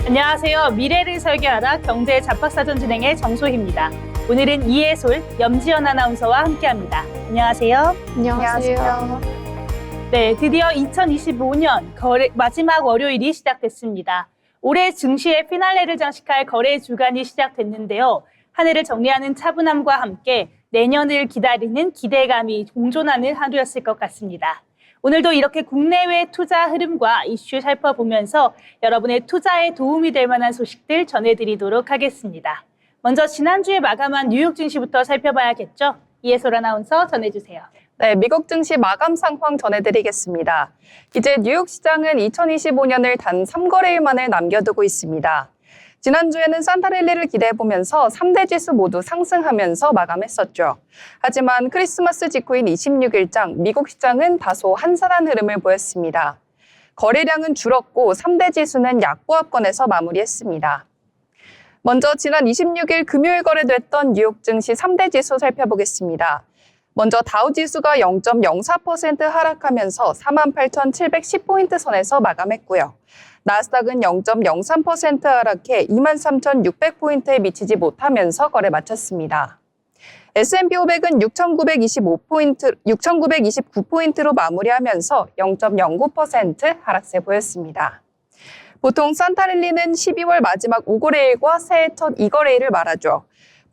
안녕하세요. 미래를 설계하라 경제 잡학사전 진행의 정소희입니다. 오늘은 이해솔, 염지연 아나운서와 함께합니다. 안녕하세요. 안녕하세요. 네, 드디어 2025년 마지막 월요일이 시작됐습니다. 올해 증시의 피날레를 장식할 거래 주간이 시작됐는데요. 한 해를 정리하는 차분함과 함께 내년을 기다리는 기대감이 공존하는 하루였을 것 같습니다. 오늘도 이렇게 국내외 투자 흐름과 이슈 살펴보면서 여러분의 투자에 도움이 될 만한 소식들 전해드리도록 하겠습니다. 먼저 지난주에 마감한 뉴욕 증시부터 살펴봐야겠죠? 이해솔 아나운서 전해주세요. 네, 미국 증시 마감 상황 전해드리겠습니다. 이제 뉴욕 시장은 2025년을 단 3거래일 만에 남겨두고 있습니다. 지난주에는 산타랠리를 기대해보면서 3대 지수 모두 상승하면서 마감했었죠. 하지만 크리스마스 직후인 26일장 미국 시장은 다소 한산한 흐름을 보였습니다. 거래량은 줄었고 3대 지수는 약보합권에서 마무리했습니다. 먼저 지난 26일 금요일 거래됐던 뉴욕 증시 3대 지수 살펴보겠습니다. 먼저 다우지수가 0.04% 하락하면서 48,710포인트 선에서 마감했고요. 나스닥은 0.03% 하락해 23,600포인트에 미치지 못하면서 거래 마쳤습니다. S&P 500은 6,929포인트로 마무리하면서 0.09% 하락세 보였습니다. 보통 산타랠리는 12월 마지막 5거래일과 새해 첫 2거래일을 말하죠.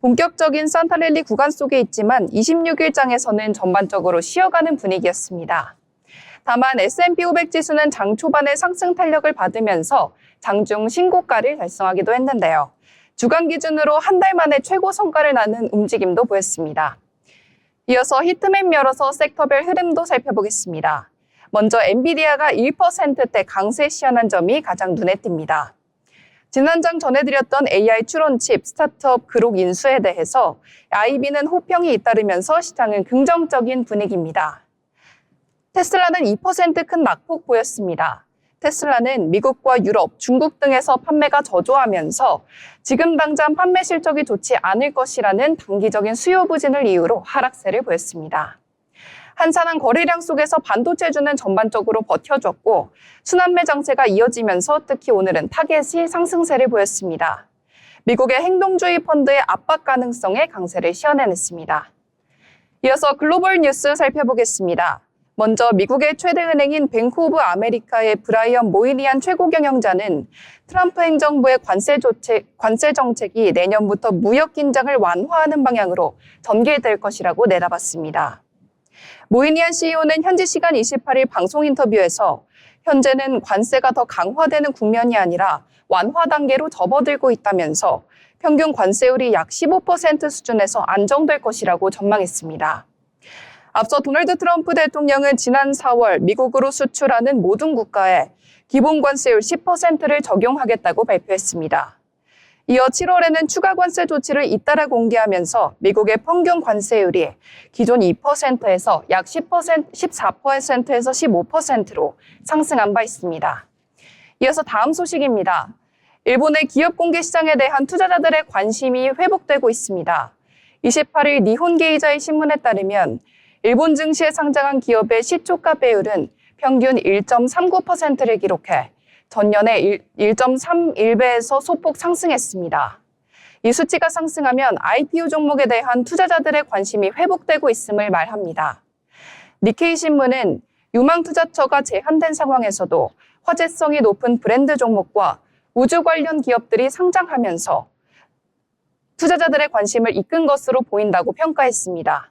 본격적인 산타랠리 구간 속에 있지만 26일장에서는 전반적으로 쉬어가는 분위기였습니다. 다만 S&P 500 지수는 장 초반에 상승 탄력을 받으면서 장중 신고가를 달성하기도 했는데요. 주간 기준으로 한 달 만에 최고 성과를 나는 움직임도 보였습니다. 이어서 히트맵 열어서 섹터별 흐름도 살펴보겠습니다. 먼저 엔비디아가 1%대 강세 시현한 점이 가장 눈에 띕니다. 지난장 전해드렸던 AI 추론칩 스타트업 그룹 인수에 대해서 IB는 호평이 잇따르면서 시장은 긍정적인 분위기입니다. 테슬라는 2% 큰 낙폭 보였습니다. 테슬라는 미국과 유럽, 중국 등에서 판매가 저조하면서 지금 당장 판매 실적이 좋지 않을 것이라는 단기적인 수요 부진을 이유로 하락세를 보였습니다. 한산한 거래량 속에서 반도체주는 전반적으로 버텨줬고 순환매 장세가 이어지면서 특히 오늘은 타겟이 상승세를 보였습니다. 미국의 행동주의 펀드의 압박 가능성에 강세를 시현해냈습니다. 이어서 글로벌 뉴스 살펴보겠습니다. 먼저 미국의 최대 은행인 뱅크 오브 아메리카의 브라이언 모이니안 최고 경영자는 트럼프 행정부의 관세 정책이 내년부터 무역 긴장을 완화하는 방향으로 전개될 것이라고 내다봤습니다. 모이니안 CEO는 현지 시간 28일 방송 인터뷰에서 현재는 관세가 더 강화되는 국면이 아니라 완화 단계로 접어들고 있다면서 평균 관세율이 약 15% 수준에서 안정될 것이라고 전망했습니다. 앞서 도널드 트럼프 대통령은 지난 4월 미국으로 수출하는 모든 국가에 기본 관세율 10%를 적용하겠다고 발표했습니다. 이어 7월에는 추가 관세 조치를 잇따라 공개하면서 미국의 평균 관세율이 기존 2%에서 약 14%에서 15%로 상승한 바 있습니다. 이어서 다음 소식입니다. 일본의 기업 공개 시장에 대한 투자자들의 관심이 회복되고 있습니다. 28일 니혼게이자의 신문에 따르면 일본 증시에 상장한 기업의 시초가 배율은 평균 1.39%를 기록해 전년의 1.31배에서 소폭 상승했습니다. 이 수치가 상승하면 IPO 종목에 대한 투자자들의 관심이 회복되고 있음을 말합니다. 니케이 신문은 유망투자처가 제한된 상황에서도 화제성이 높은 브랜드 종목과 우주 관련 기업들이 상장하면서 투자자들의 관심을 이끈 것으로 보인다고 평가했습니다.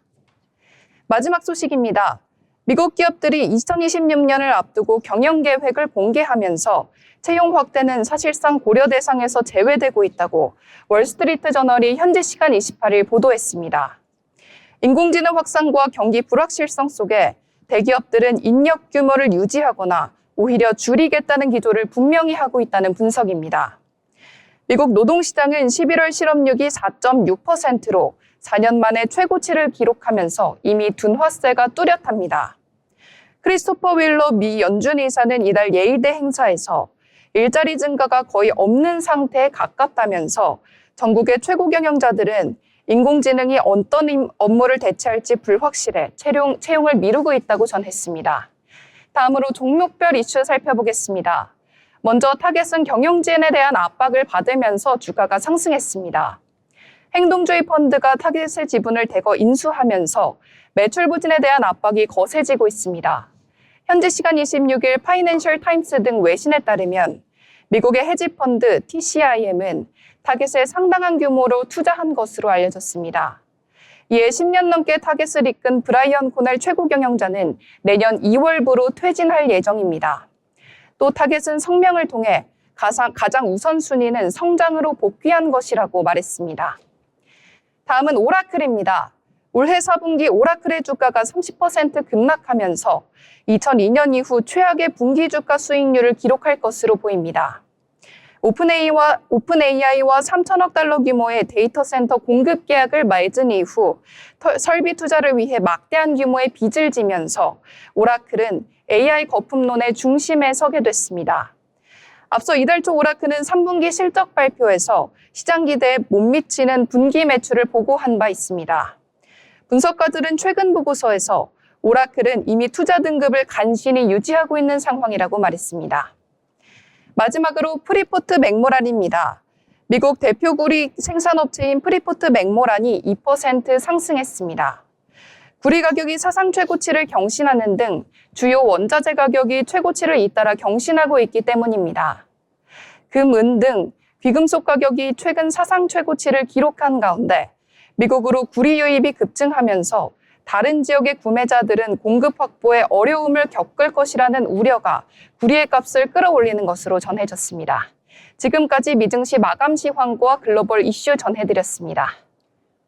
마지막 소식입니다. 미국 기업들이 2026년을 앞두고 경영 계획을 공개하면서 채용 확대는 사실상 고려 대상에서 제외되고 있다고 월스트리트 저널이 현지 시간 28일 보도했습니다. 인공지능 확산과 경기 불확실성 속에 대기업들은 인력 규모를 유지하거나 오히려 줄이겠다는 기조를 분명히 하고 있다는 분석입니다. 미국 노동시장은 11월 실업률이 4.6%로 4년 만에 최고치를 기록하면서 이미 둔화세가 뚜렷합니다. 크리스토퍼 윌러 미 연준 의사는 이달 예일대 행사에서 일자리 증가가 거의 없는 상태에 가깝다면서 전국의 최고 경영자들은 인공지능이 어떤 업무를 대체할지 불확실해 채용을 미루고 있다고 전했습니다. 다음으로 종목별 이슈 살펴보겠습니다. 먼저 타겟은 경영진에 대한 압박을 받으면서 주가가 상승했습니다. 행동주의 펀드가 타겟의 지분을 대거 인수하면서 매출 부진에 대한 압박이 거세지고 있습니다. 현지 시간 26일 파이낸셜 타임스 등 외신에 따르면 미국의 헤지펀드 TCIM은 타겟에 상당한 규모로 투자한 것으로 알려졌습니다. 이에 10년 넘게 타겟을 이끈 브라이언 코넬 최고 경영자는 내년 2월부로 퇴진할 예정입니다. 또 타겟은 성명을 통해 가장 우선순위는 성장으로 복귀한 것이라고 말했습니다. 다음은 오라클입니다. 올해 4분기 오라클의 주가가 30% 급락하면서 2002년 이후 최악의 분기 주가 수익률을 기록할 것으로 보입니다. 오픈AI와 3천억 달러 규모의 데이터 센터 공급 계약을 맺은 이후 설비 투자를 위해 막대한 규모의 빚을 지면서 오라클은 AI 거품론의 중심에 서게 됐습니다. 앞서 이달 초 오라클은 3분기 실적 발표에서 시장 기대에 못 미치는 분기 매출을 보고한 바 있습니다. 분석가들은 최근 보고서에서 오라클은 이미 투자 등급을 간신히 유지하고 있는 상황이라고 말했습니다. 마지막으로 프리포트 맥모란입니다. 미국 대표 구리 생산업체인 프리포트 맥모란이 2% 상승했습니다. 구리 가격이 사상 최고치를 경신하는 등 주요 원자재 가격이 최고치를 잇따라 경신하고 있기 때문입니다. 금, 은 등 귀금속 가격이 최근 사상 최고치를 기록한 가운데 미국으로 구리 유입이 급증하면서 다른 지역의 구매자들은 공급 확보에 어려움을 겪을 것이라는 우려가 구리의 값을 끌어올리는 것으로 전해졌습니다. 지금까지 미증시 마감시 황고와 글로벌 이슈 전해드렸습니다.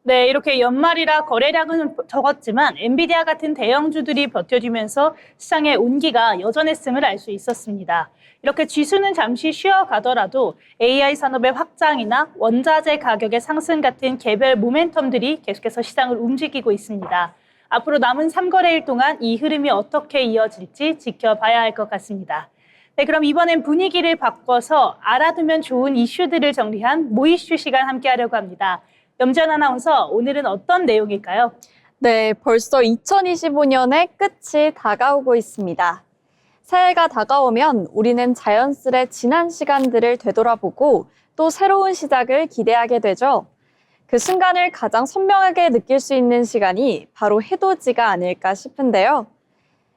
네, 이렇게 연말이라 거래량은 적었지만 엔비디아 같은 대형주들이 버텨주면서 시장의 온기가 여전했음을 알 수 있었습니다. 이렇게 지수는 잠시 쉬어가더라도 AI 산업의 확장이나 원자재 가격의 상승 같은 개별 모멘텀들이 계속해서 시장을 움직이고 있습니다. 앞으로 남은 3거래일 동안 이 흐름이 어떻게 이어질지 지켜봐야 할 것 같습니다. 네, 그럼 이번엔 분위기를 바꿔서 알아두면 좋은 이슈들을 정리한 모이슈 시간 함께 하려고 합니다. 염지연 아나운서, 오늘은 어떤 내용일까요? 네, 벌써 2025년의 끝이 다가오고 있습니다. 새해가 다가오면 우리는 자연스레 지난 시간들을 되돌아보고 또 새로운 시작을 기대하게 되죠. 그 순간을 가장 선명하게 느낄 수 있는 시간이 바로 해돋이가 아닐까 싶은데요.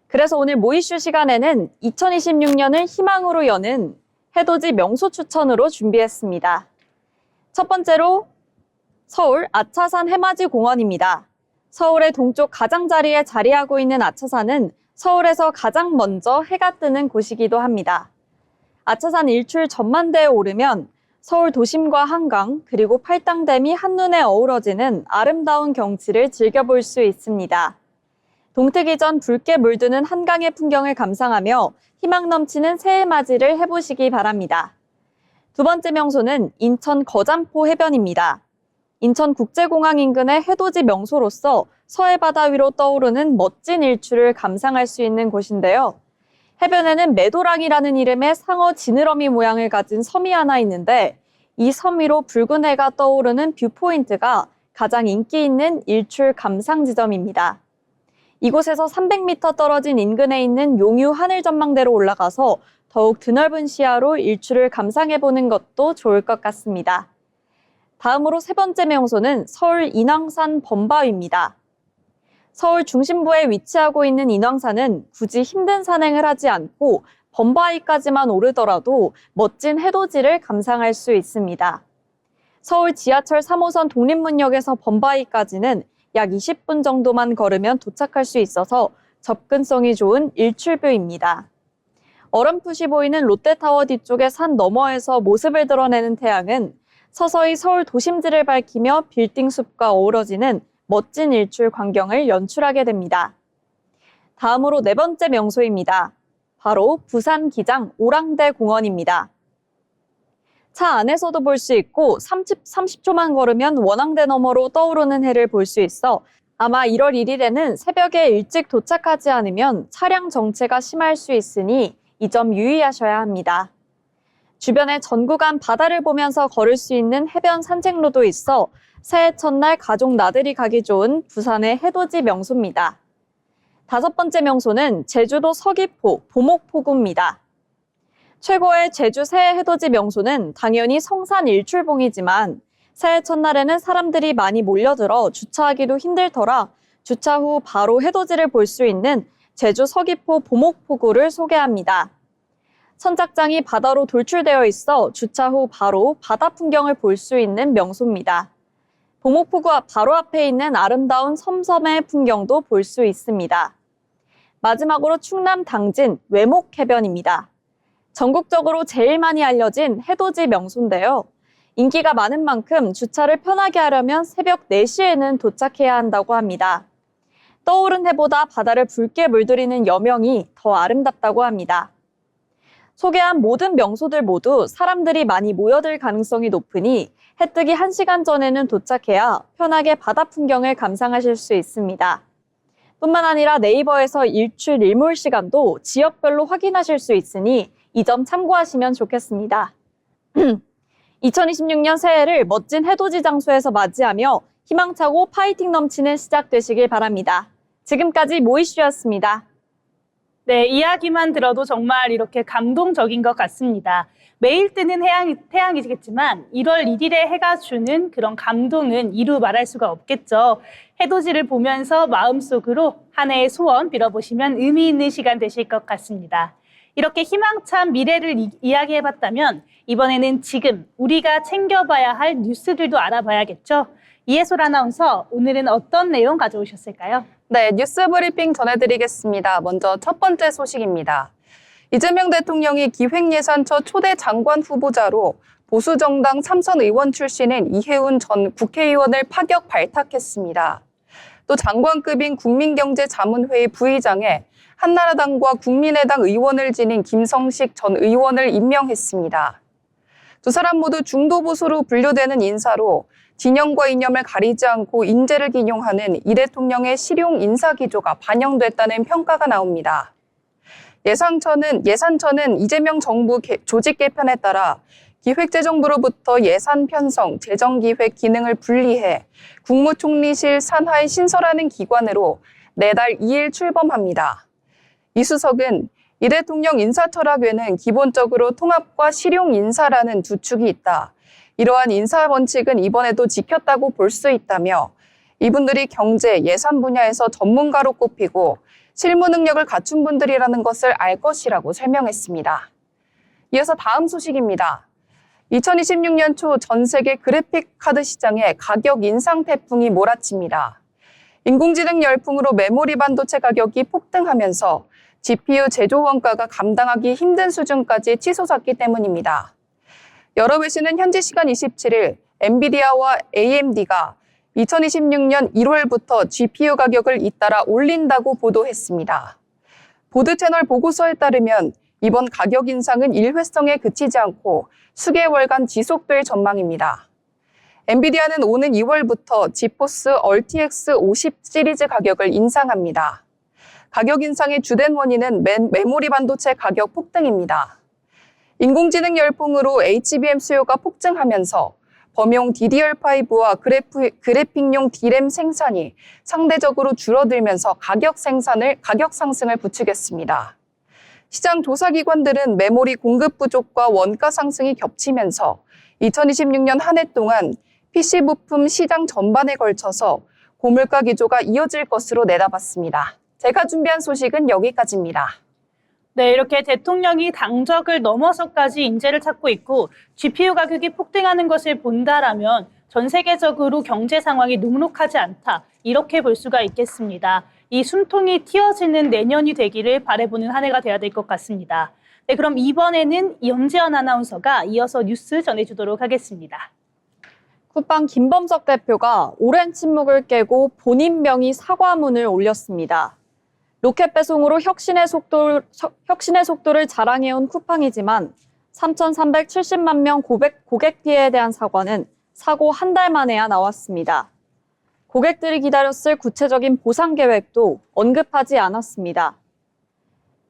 그래서 오늘 모이슈 시간에는 2026년을 희망으로 여는 해돋이 명소 추천으로 준비했습니다. 첫 번째로 서울 아차산 해맞이 공원입니다. 서울의 동쪽 가장자리에 자리하고 있는 아차산은 서울에서 가장 먼저 해가 뜨는 곳이기도 합니다. 아차산 일출 전망대에 오르면 서울 도심과 한강 그리고 팔당댐이 한눈에 어우러지는 아름다운 경치를 즐겨볼 수 있습니다. 동트기 전 붉게 물드는 한강의 풍경을 감상하며 희망 넘치는 새해 맞이를 해보시기 바랍니다. 두 번째 명소는 인천 거잔포 해변입니다. 인천국제공항 인근의 해돋이 명소로서 서해 바다 위로 떠오르는 멋진 일출을 감상할 수 있는 곳인데요. 해변에는 매도랑이라는 이름의 상어 지느러미 모양을 가진 섬이 하나 있는데 이 섬 위로 붉은 해가 떠오르는 뷰포인트가 가장 인기 있는 일출 감상 지점입니다. 이곳에서 300m 떨어진 인근에 있는 용유 하늘전망대로 올라가서 더욱 드넓은 시야로 일출을 감상해보는 것도 좋을 것 같습니다. 다음으로 세 번째 명소는 서울 인왕산 범바위입니다. 서울 중심부에 위치하고 있는 인왕산은 굳이 힘든 산행을 하지 않고 범바위까지만 오르더라도 멋진 해돋이를 감상할 수 있습니다. 서울 지하철 3호선 독립문역에서 범바위까지는 약 20분 정도만 걸으면 도착할 수 있어서 접근성이 좋은 일출뷰입니다. 어렴풋이 보이는 롯데타워 뒤쪽의 산 너머에서 모습을 드러내는 태양은 서서히 서울 도심지를 밝히며 빌딩 숲과 어우러지는 멋진 일출 광경을 연출하게 됩니다. 다음으로 네 번째 명소입니다. 바로 부산 기장 오랑대 공원입니다. 차 안에서도 볼 수 있고 30초만 걸으면 원앙대 너머로 떠오르는 해를 볼 수 있어 아마 1월 1일에는 새벽에 일찍 도착하지 않으면 차량 정체가 심할 수 있으니 이 점 유의하셔야 합니다. 주변에 전구간 바다를 보면서 걸을 수 있는 해변 산책로도 있어 새해 첫날 가족 나들이 가기 좋은 부산의 해돋이 명소입니다. 다섯 번째 명소는 제주도 서귀포 보목포구입니다. 최고의 제주 새해 해돋이 명소는 당연히 성산 일출봉이지만 새해 첫날에는 사람들이 많이 몰려들어 주차하기도 힘들더라 주차 후 바로 해돋이를 볼 수 있는 제주 서귀포 보목포구를 소개합니다. 선착장이 바다로 돌출되어 있어 주차 후 바로 바다 풍경을 볼 수 있는 명소입니다. 보목포구 바로 앞에 있는 아름다운 섬섬의 풍경도 볼 수 있습니다. 마지막으로 충남 당진 외목해변입니다. 전국적으로 제일 많이 알려진 해돋이 명소인데요. 인기가 많은 만큼 주차를 편하게 하려면 새벽 4시에는 도착해야 한다고 합니다. 떠오른 해보다 바다를 붉게 물들이는 여명이 더 아름답다고 합니다. 소개한 모든 명소들 모두 사람들이 많이 모여들 가능성이 높으니 해 뜨기 1시간 전에는 도착해야 편하게 바다 풍경을 감상하실 수 있습니다. 뿐만 아니라 네이버에서 일출 일몰 시간도 지역별로 확인하실 수 있으니 이 점 참고하시면 좋겠습니다. 2026년 새해를 멋진 해돋이 장소에서 맞이하며 희망차고 파이팅 넘치는 시작 되시길 바랍니다. 지금까지 모이슈였습니다. 네, 이야기만 들어도 정말 이렇게 감동적인 것 같습니다. 매일 뜨는 태양이겠지만 1월 1일에 해가 주는 그런 감동은 이루 말할 수가 없겠죠. 해돋이를 보면서 마음속으로 한 해의 소원 빌어보시면 의미 있는 시간 되실 것 같습니다. 이렇게 희망찬 미래를 이야기해봤다면 이번에는 지금 우리가 챙겨봐야 할 뉴스들도 알아봐야겠죠. 이해솔 아나운서, 오늘은 어떤 내용 가져오셨을까요? 네, 뉴스 브리핑 전해드리겠습니다. 먼저 첫 번째 소식입니다. 이재명 대통령이 기획예산처 초대 장관 후보자로 보수정당 삼선 의원 출신인 이해운 전 국회의원을 파격 발탁했습니다. 또 장관급인 국민경제자문회의 부의장에 한나라당과 국민의당 의원을 지닌 김성식 전 의원을 임명했습니다. 두 사람 모두 중도보수로 분류되는 인사로 진영과 이념을 가리지 않고 인재를 기용하는 이 대통령의 실용 인사 기조가 반영됐다는 평가가 나옵니다. 예산처는 이재명 정부 조직 개편에 따라 기획재정부로부터 예산 편성, 재정기획 기능을 분리해 국무총리실 산하에 신설하는 기관으로 내달 2일 출범합니다. 이 수석은 이 대통령 인사 철학에는 기본적으로 통합과 실용 인사라는 두 축이 있다. 이러한 인사 원칙은 이번에도 지켰다고 볼 수 있다며 이분들이 경제, 예산 분야에서 전문가로 꼽히고 실무 능력을 갖춘 분들이라는 것을 알 것이라고 설명했습니다. 이어서 다음 소식입니다. 2026년 초 전 세계 그래픽 카드 시장에 가격 인상 태풍이 몰아칩니다. 인공지능 열풍으로 메모리 반도체 가격이 폭등하면서 GPU 제조 원가가 감당하기 힘든 수준까지 치솟았기 때문입니다. 여러 회사는 현지 시간 27일 엔비디아와 AMD가 2026년 1월부터 GPU 가격을 잇따라 올린다고 보도했습니다. 보드 채널 보고서에 따르면 이번 가격 인상은 일회성에 그치지 않고 수개월간 지속될 전망입니다. 엔비디아는 오는 2월부터 지포스 RTX 50 시리즈 가격을 인상합니다. 가격 인상의 주된 원인은 메모리 반도체 가격 폭등입니다. 인공지능 열풍으로 HBM 수요가 폭증하면서 범용 DDR5와 그래픽용 D램 생산이 상대적으로 줄어들면서 가격 상승을 부추겼습니다. 시장 조사기관들은 메모리 공급 부족과 원가 상승이 겹치면서 2026년 한 해 동안 PC 부품 시장 전반에 걸쳐서 고물가 기조가 이어질 것으로 내다봤습니다. 제가 준비한 소식은 여기까지입니다. 네, 이렇게 대통령이 당적을 넘어서까지 인재를 찾고 있고 GPU 가격이 폭등하는 것을 본다라면 전 세계적으로 경제 상황이 녹록하지 않다, 이렇게 볼 수가 있겠습니다. 이 숨통이 틔어지는 내년이 되기를 바라보는 한 해가 돼야 될 것 같습니다. 네, 그럼 이번에는 연재현 아나운서가 이어서 뉴스 전해주도록 하겠습니다. 쿠팡 김범석 대표가 오랜 침묵을 깨고 본인 명의 사과문을 올렸습니다. 로켓 배송으로 혁신의 속도를 자랑해온 쿠팡이지만 3,370만 명 고객 피해에 대한 사과는 사고 한 달 만에야 나왔습니다. 고객들이 기다렸을 구체적인 보상 계획도 언급하지 않았습니다.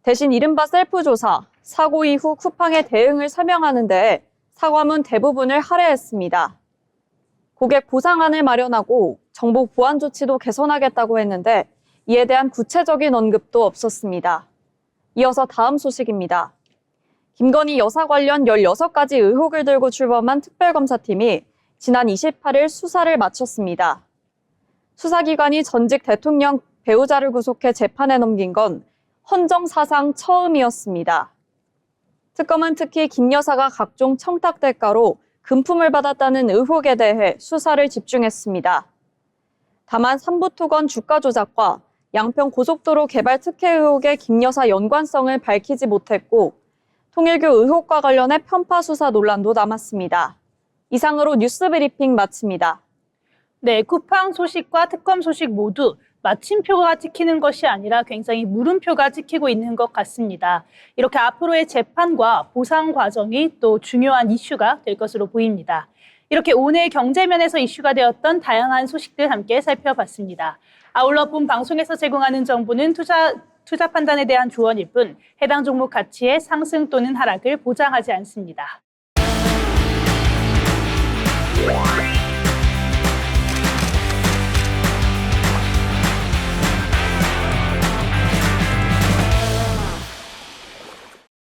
대신 이른바 셀프 조사, 사고 이후 쿠팡의 대응을 설명하는 데 사과문 대부분을 할애했습니다. 고객 보상안을 마련하고 정보 보안 조치도 개선하겠다고 했는데 이에 대한 구체적인 언급도 없었습니다. 이어서 다음 소식입니다. 김건희 여사 관련 16가지 의혹을 들고 출범한 특별검사팀이 지난 28일 수사를 마쳤습니다. 수사기관이 전직 대통령 배우자를 구속해 재판에 넘긴 건 헌정사상 처음이었습니다. 특검은 특히 김 여사가 각종 청탁 대가로 금품을 받았다는 의혹에 대해 수사를 집중했습니다. 다만 삼부토건 주가 조작과 양평 고속도로 개발 특혜 의혹의 김 여사 연관성을 밝히지 못했고 통일교 의혹과 관련해 편파 수사 논란도 남았습니다. 이상으로 뉴스 브리핑 마칩니다. 네, 쿠팡 소식과 특검 소식 모두 마침표가 찍히는 것이 아니라 굉장히 물음표가 찍히고 있는 것 같습니다. 이렇게 앞으로의 재판과 보상 과정이 또 중요한 이슈가 될 것으로 보입니다. 이렇게 오늘 경제면에서 이슈가 되었던 다양한 소식들 함께 살펴봤습니다. 아울러 본 방송에서 제공하는 정보는 투자 판단에 대한 조언일 뿐 해당 종목 가치의 상승 또는 하락을 보장하지 않습니다.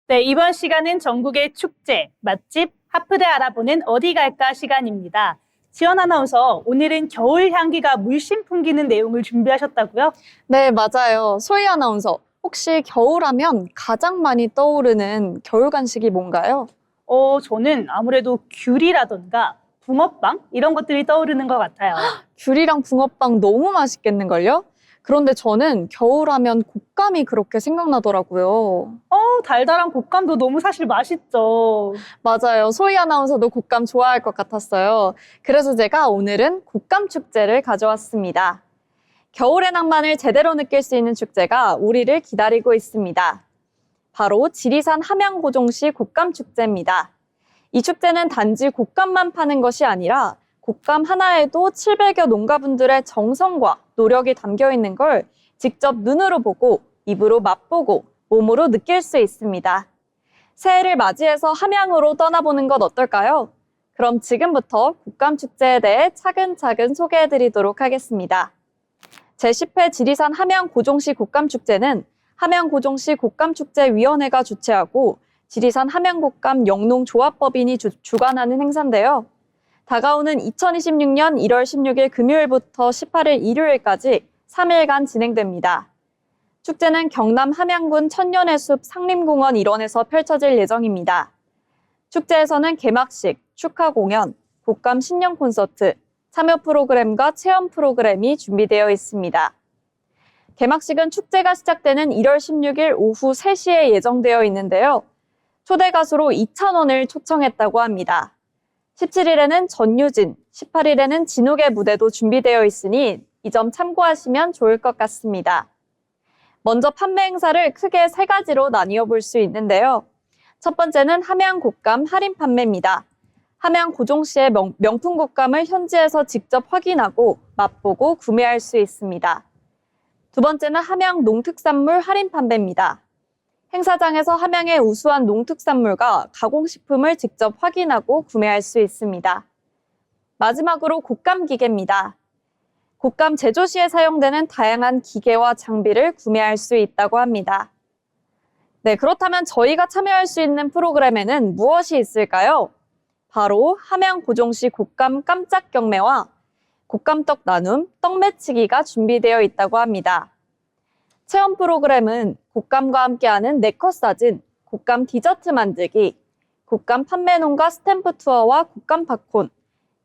네, 이번 시간은 전국의 축제, 맛집, 하프대 알아보는 어디 갈까 시간입니다. 지연 아나운서, 오늘은 겨울 향기가 물씬 풍기는 내용을 준비하셨다고요? 네, 맞아요. 소희 아나운서, 혹시 겨울하면 가장 많이 떠오르는 겨울 간식이 뭔가요? 저는 아무래도 귤이라던가 붕어빵 이런 것들이 떠오르는 것 같아요. 귤이랑 붕어빵 너무 맛있겠는걸요? 그런데 저는 겨울하면 곶감이 그렇게 생각나더라고요. 달달한 곶감도 너무 사실 맛있죠. 맞아요. 소희 아나운서도 곶감 좋아할 것 같았어요. 그래서 제가 오늘은 곶감 축제를 가져왔습니다. 겨울의 낭만을 제대로 느낄 수 있는 축제가 우리를 기다리고 있습니다. 바로 지리산 함양고종시 곶감 축제입니다. 이 축제는 단지 곶감만 파는 것이 아니라 곶감 하나에도 700여 농가분들의 정성과 노력이 담겨 있는 걸 직접 눈으로 보고 입으로 맛보고 몸으로 느낄 수 있습니다. 새해를 맞이해서 함양으로 떠나보는 것 어떨까요? 그럼 지금부터 곶감 축제에 대해 차근차근 소개해드리도록 하겠습니다. 제10회 지리산 함양고종시 곶감 축제는 함양고종시 곶감축제위원회가 주최하고 지리산 함양곶감 영농조합법인이 주관하는 행사인데요. 다가오는 2026년 1월 16일 금요일부터 18일 일요일까지 3일간 진행됩니다. 축제는 경남 함양군 천년의 숲 상림공원 일원에서 펼쳐질 예정입니다. 축제에서는 개막식, 축하 공연, 곶감 신년 콘서트, 참여 프로그램과 체험 프로그램이 준비되어 있습니다. 개막식은 축제가 시작되는 1월 16일 오후 3시에 예정되어 있는데요. 초대 가수로 이찬원을 초청했다고 합니다. 17일에는 전유진, 18일에는 진욱의 무대도 준비되어 있으니 이 점 참고하시면 좋을 것 같습니다. 먼저 판매 행사를 크게 3가지로 나뉘어 볼 수 있는데요. 첫 번째는 함양 곶감 할인 판매입니다. 함양 고종시의 명품 곶감을 현지에서 직접 확인하고 맛보고 구매할 수 있습니다. 두 번째는 함양 농특산물 할인 판매입니다. 행사장에서 함양의 우수한 농특산물과 가공식품을 직접 확인하고 구매할 수 있습니다. 마지막으로 곶감 기계입니다. 곶감 제조 시에 사용되는 다양한 기계와 장비를 구매할 수 있다고 합니다. 네, 그렇다면 저희가 참여할 수 있는 프로그램에는 무엇이 있을까요? 바로 함양 고종시 곶감 깜짝 경매와 곶감떡 나눔, 떡 매치기가 준비되어 있다고 합니다. 체험 프로그램은 곶감과 함께하는 네컷 사진, 곶감 디저트 만들기, 곶감 판매농가 스탬프 투어와 곶감 팝콘,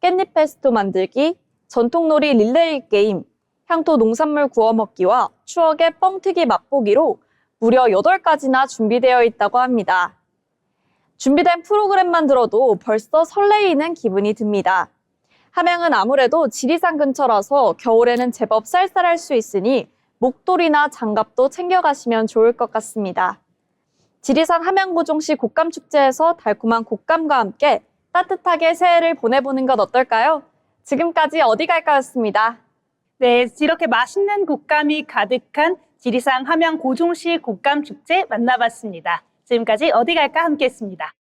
깻잎 페스토 만들기, 전통놀이 릴레이 게임, 향토 농산물 구워 먹기와 추억의 뻥튀기 맛보기로 무려 8가지나 준비되어 있다고 합니다. 준비된 프로그램만 들어도 벌써 설레이는 기분이 듭니다. 함양은 아무래도 지리산 근처라서 겨울에는 제법 쌀쌀할 수 있으니 목도리나 장갑도 챙겨가시면 좋을 것 같습니다. 지리산 함양고종시 곶감축제에서 달콤한 곶감과 함께 따뜻하게 새해를 보내보는 것 어떨까요? 지금까지 어디 갈까였습니다. 네, 이렇게 맛있는 곶감이 가득한 지리산 함양고종시 곶감축제 만나봤습니다. 지금까지 어디 갈까 함께했습니다.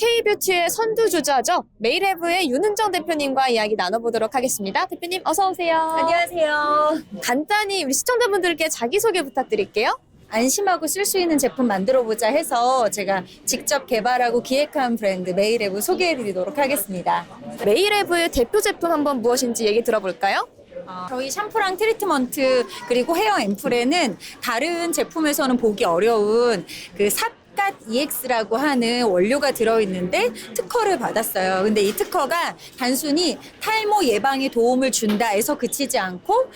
K뷰티의 선두주자죠. 메이레브의 윤은정 대표님과 이야기 나눠보도록 하겠습니다. 대표님 어서 오세요. 안녕하세요. 간단히 우리 시청자분들께 자기소개 부탁드릴게요. 안심하고 쓸 수 있는 제품 만들어보자 해서 제가 직접 개발하고 기획한 브랜드 메이레브 소개해드리도록 하겠습니다. 메이레브의 대표 제품 한번 무엇인지 얘기 들어볼까요? 저희 샴푸랑 트리트먼트 그리고 헤어 앰플에는 다른 제품에서는 보기 어려운 그 삿갓 EX라고 하는 원료가 들어있는데 특허를 받았어요. 근데 이 특허가 단순히 탈모 예방에 도움을 준다 해서 그치지 않고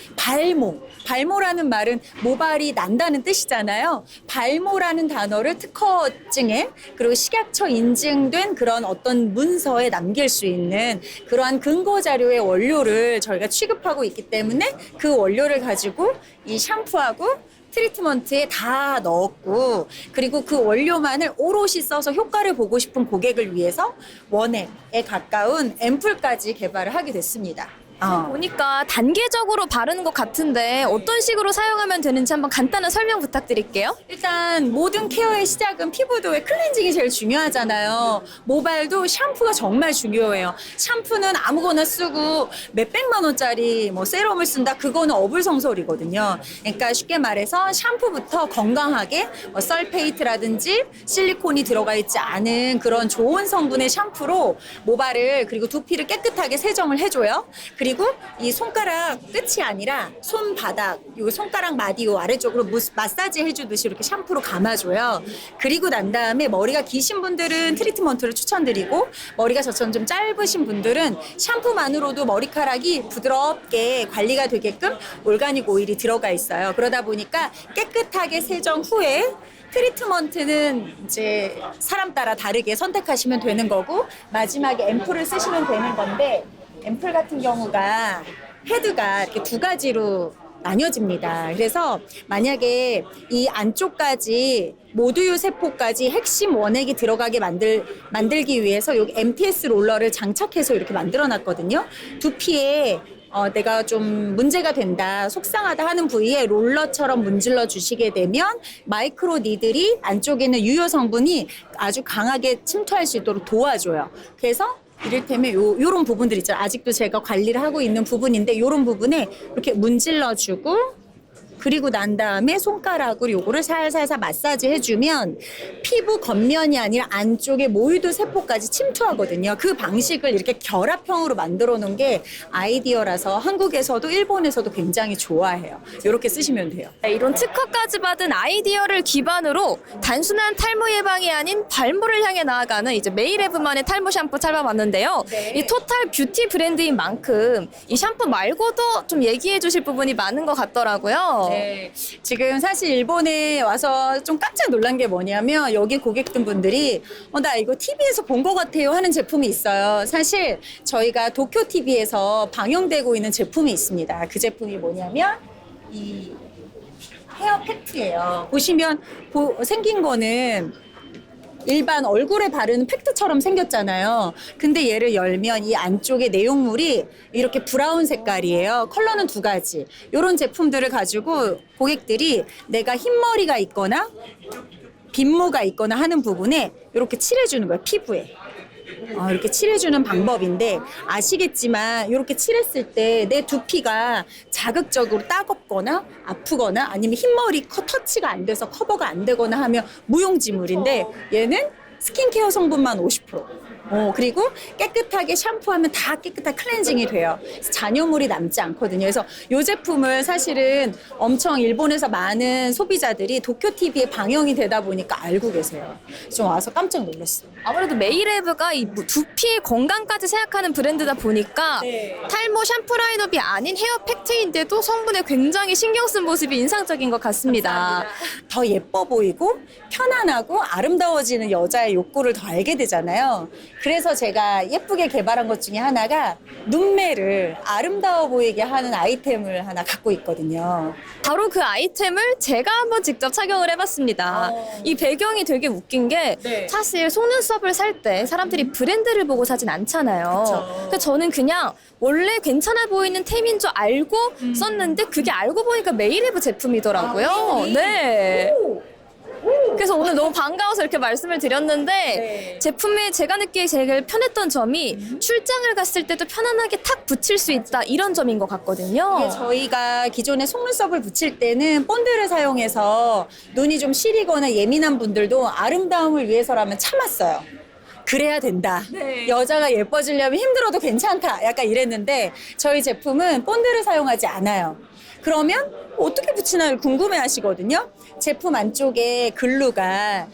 발모라는 말은 모발이 난다는 뜻이잖아요. 발모라는 단어를 특허증에 그리고 식약처 인증된 그런 어떤 문서에 남길 수 있는 그러한 근거 자료의 원료를 저희가 취급하고 있기 때문에 그 원료를 가지고 이 샴푸하고 트리트먼트에 다 넣었고 그리고 그 원료만을 오롯이 써서 효과를 보고 싶은 고객을 위해서 원액에 가까운 앰플까지 개발을 하게 됐습니다. 보니까 단계적으로 바르는 것 같은데 어떤 식으로 사용하면 되는지 한번 간단한 설명 부탁드릴게요. 일단 모든 케어의 시작은 피부도의 클렌징이 제일 중요하잖아요. 모발도 샴푸가 정말 중요해요. 샴푸는 아무거나 쓰고 몇백만 원짜리 뭐 세럼을 쓴다 그거는 어불성설이거든요. 그러니까 쉽게 말해서 샴푸부터 건강하게 설페이트라든지 실리콘이 들어가 있지 않은 그런 좋은 성분의 샴푸로 모발을 그리고 두피를 깨끗하게 세정을 해줘요. 그리고 이 손가락 끝이 아니라 손바닥, 요 손가락 마디 요 아래쪽으로 마사지 해주듯이 이렇게 샴푸로 감아줘요. 그리고 난 다음에 머리가 기신 분들은 트리트먼트를 추천드리고 머리가 저처럼 좀 짧으신 분들은 샴푸만으로도 머리카락이 부드럽게 관리가 되게끔 올가닉 오일이 들어가 있어요. 그러다 보니까 깨끗하게 세정 후에 트리트먼트는 이제 사람 따라 다르게 선택하시면 되는 거고 마지막에 앰플을 쓰시면 되는 건데 앰플 같은 경우가 헤드가 이렇게 두 가지로 나뉘어집니다. 그래서 만약에 이 안쪽까지 모두유 세포까지 핵심 원액이 들어가게 만들기 위해서 여기 MTS 롤러를 장착해서 이렇게 만들어 놨거든요. 두피에 내가 좀 문제가 된다, 속상하다 하는 부위에 롤러처럼 문질러 주시게 되면 마이크로 니들이 안쪽에 있는 유효 성분이 아주 강하게 침투할 수 있도록 도와줘요. 그래서 이를테면 요런 부분들 있죠. 아직도 제가 관리를 하고 있는 부분인데 요런 부분에 이렇게 문질러주고 그리고 난 다음에 손가락으로 요거를 살살살 마사지 해주면 피부 겉면이 아니라 안쪽에 모유도 세포까지 침투하거든요. 그 방식을 이렇게 결합형으로 만들어 놓은 게 아이디어라서 한국에서도 일본에서도 굉장히 좋아해요. 이렇게 쓰시면 돼요. 이런 특허까지 받은 아이디어를 기반으로 단순한 탈모 예방이 아닌 발모를 향해 나아가는 이제 메이레브만의 탈모 샴푸 찾아봤는데요. 네. 이 토탈 뷰티 브랜드인 만큼 이 샴푸 말고도 좀 얘기해 주실 부분이 많은 것 같더라고요. 네. 지금 사실 일본에 와서 좀 깜짝 놀란 게 뭐냐면 여기 고객분들이 나 이거 TV에서 본 것 같아요 하는 제품이 있어요. 사실 저희가 도쿄 TV에서 방영되고 있는 제품이 있습니다. 그 제품이 뭐냐면 이 헤어 팩트예요. 보시면 생긴 거는 일반 얼굴에 바르는 팩트처럼 생겼잖아요. 근데 얘를 열면 이 안쪽에 내용물이 이렇게 브라운 색깔이에요. 컬러는 두 가지. 이런 제품들을 가지고 고객들이 내가 흰머리가 있거나 빈모가 있거나 하는 부분에 이렇게 칠해주는 거예요. 피부에. 이렇게 칠해주는 방법인데 아시겠지만 이렇게 칠했을 때 내 두피가 자극적으로 따갑거나 아프거나 아니면 흰머리 터치가 안 돼서 커버가 안 되거나 하면 무용지물인데 얘는 스킨케어 성분만 50%. 그리고 깨끗하게 샴푸하면 다 깨끗한 클렌징이 돼요. 그래서 잔여물이 남지 않거든요. 그래서 이 제품을 사실은 엄청 일본에서 많은 소비자들이 도쿄TV에 방영이 되다 보니까 알고 계세요. 좀 와서 깜짝 놀랐어요. 아무래도 메이레브가 이 두피의 건강까지 생각하는 브랜드다 보니까 네. 탈모 샴푸 라인업이 아닌 헤어 팩트인데도 성분에 굉장히 신경 쓴 모습이 인상적인 것 같습니다. 더 예뻐 보이고 편안하고 아름다워지는 여자의 욕구를 더 알게 되잖아요. 그래서 제가 예쁘게 개발한 것 중에 하나가 눈매를 아름다워 보이게 하는 아이템을 하나 갖고 있거든요. 바로 그 아이템을 제가 한번 직접 착용을 해봤습니다. 이 배경이 되게 웃긴 게 네. 사실 속눈썹을 살 때 사람들이 브랜드를 보고 사진 않잖아요. 그쵸. 그래서 저는 그냥 원래 괜찮아 보이는 템인 줄 알고 썼는데 그게 알고 보니까 메이레브 제품이더라고요. 아, 네. 그래서 오늘 너무 반가워서 이렇게 말씀을 드렸는데 제품에 제가 느끼기에 제일 편했던 점이 출장을 갔을 때도 편안하게 탁 붙일 수 있다 이런 점인 것 같거든요. 이게 저희가 기존에 속눈썹을 붙일 때는 본드를 사용해서 눈이 좀 시리거나 예민한 분들도 아름다움을 위해서라면 참았어요. 그래야 된다. 여자가 예뻐지려면 힘들어도 괜찮다. 약간 이랬는데 저희 제품은 본드를 사용하지 않아요. 그러면 어떻게 붙이나 궁금해 하시거든요. 제품 안쪽에 글루가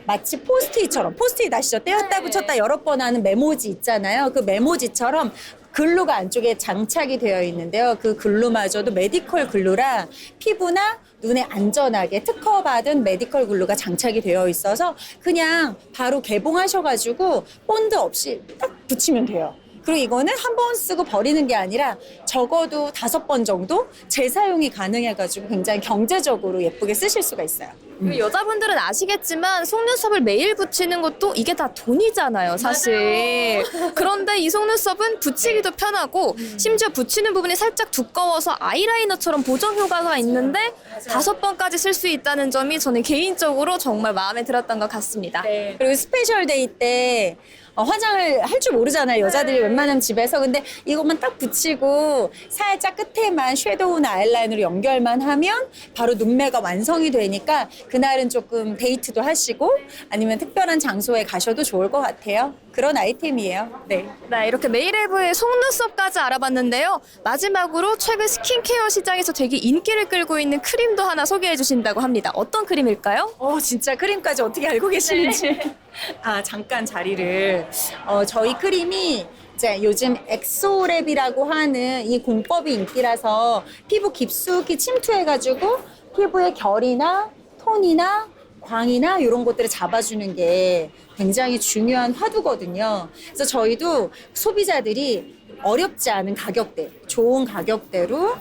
마치 포스트잇처럼, 포스트잇 아시죠? 떼었다 붙였다 여러 번 하는 메모지 있잖아요. 그 메모지처럼 글루가 안쪽에 장착이 되어 있는데요. 그 글루마저도 메디컬 글루라 피부나 눈에 안전하게 특허받은 메디컬 글루가 장착이 되어 있어서 그냥 바로 개봉하셔가지고 본드 없이 딱 붙이면 돼요. 그리고 이거는 한 번 쓰고 버리는 게 아니라 적어도 5번 정도 재사용이 가능해가지고 굉장히 경제적으로 예쁘게 쓰실 수가 있어요. 그리고 여자분들은 아시겠지만 속눈썹을 매일 붙이는 것도 이게 다 돈이잖아요, 사실. 그런데 이 속눈썹은 붙이기도 편하고 심지어 붙이는 부분이 살짝 두꺼워서 아이라이너처럼 보정 효과가 있는데 5번까지 쓸 수 있다는 점이 저는 개인적으로 정말 마음에 들었던 것 같습니다. 그리고 스페셜 데이 때 화장을 할 줄 모르잖아요. 여자들이 웬만하면 집에서. 근데 이것만 딱 붙이고 살짝 끝에만 섀도우나 아이라인으로 연결만 하면 바로 눈매가 완성이 되니까 그날은 조금 데이트도 하시고 아니면 특별한 장소에 가셔도 좋을 것 같아요. 그런 아이템이에요. 네. 네, 이렇게 메이레브의 속눈썹까지 알아봤는데요. 마지막으로 최근 스킨케어 시장에서 되게 인기를 끌고 있는 크림도 하나 소개해 주신다고 합니다. 어떤 크림일까요? 진짜 크림까지 어떻게 알고 계시는지. 잠깐 자리를. 저희 크림이 이제 요즘 엑소랩이라고 하는 이 공법이 인기라서 피부 깊숙이 침투해가지고 피부의 결이나 톤이나 광이나 이런 것들을 잡아주는 게 굉장히 중요한 화두거든요. 그래서 저희도 소비자들이 어렵지 않은 가격대, 좋은 가격대로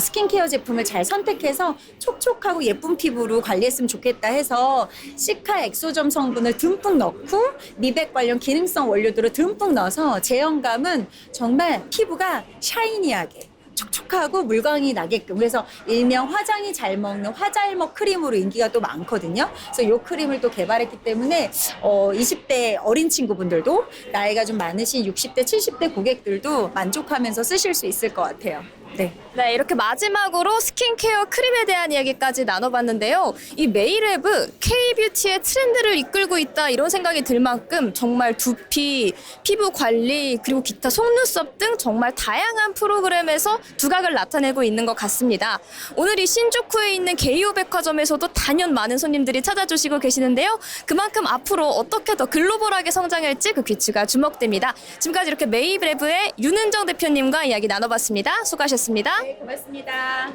스킨케어 제품을 잘 선택해서 촉촉하고 예쁜 피부로 관리했으면 좋겠다 해서 시카 엑소점 성분을 듬뿍 넣고 미백 관련 기능성 원료들을 듬뿍 넣어서 제형감은 정말 피부가 샤이니하게 촉촉하고 물광이 나게끔 그래서 일명 화장이 잘 먹는 화잘먹 크림으로 인기가 또 많거든요. 그래서 이 크림을 또 개발했기 때문에 20대 어린 친구분들도 나이가 좀 많으신 60대, 70대 고객들도 만족하면서 쓰실 수 있을 것 같아요. 네. 네, 이렇게 마지막으로 스킨케어 크림에 대한 이야기까지 나눠봤는데요. 이 메이레브 K-뷰티의 트렌드를 이끌고 있다 이런 생각이 들 만큼 정말 두피, 피부 관리, 그리고 기타 속눈썹 등 정말 다양한 프로그램에서 두각을 나타내고 있는 것 같습니다. 오늘 이 신주쿠에 있는 게이오 백화점에서도 단연 많은 손님들이 찾아주시고 계시는데요. 그만큼 앞으로 어떻게 더 글로벌하게 성장할지 그 귀추가 주목됩니다. 지금까지 이렇게 메이레브의 윤은정 대표님과 이야기 나눠봤습니다. 수고하셨습니다. 네, 고맙습니다.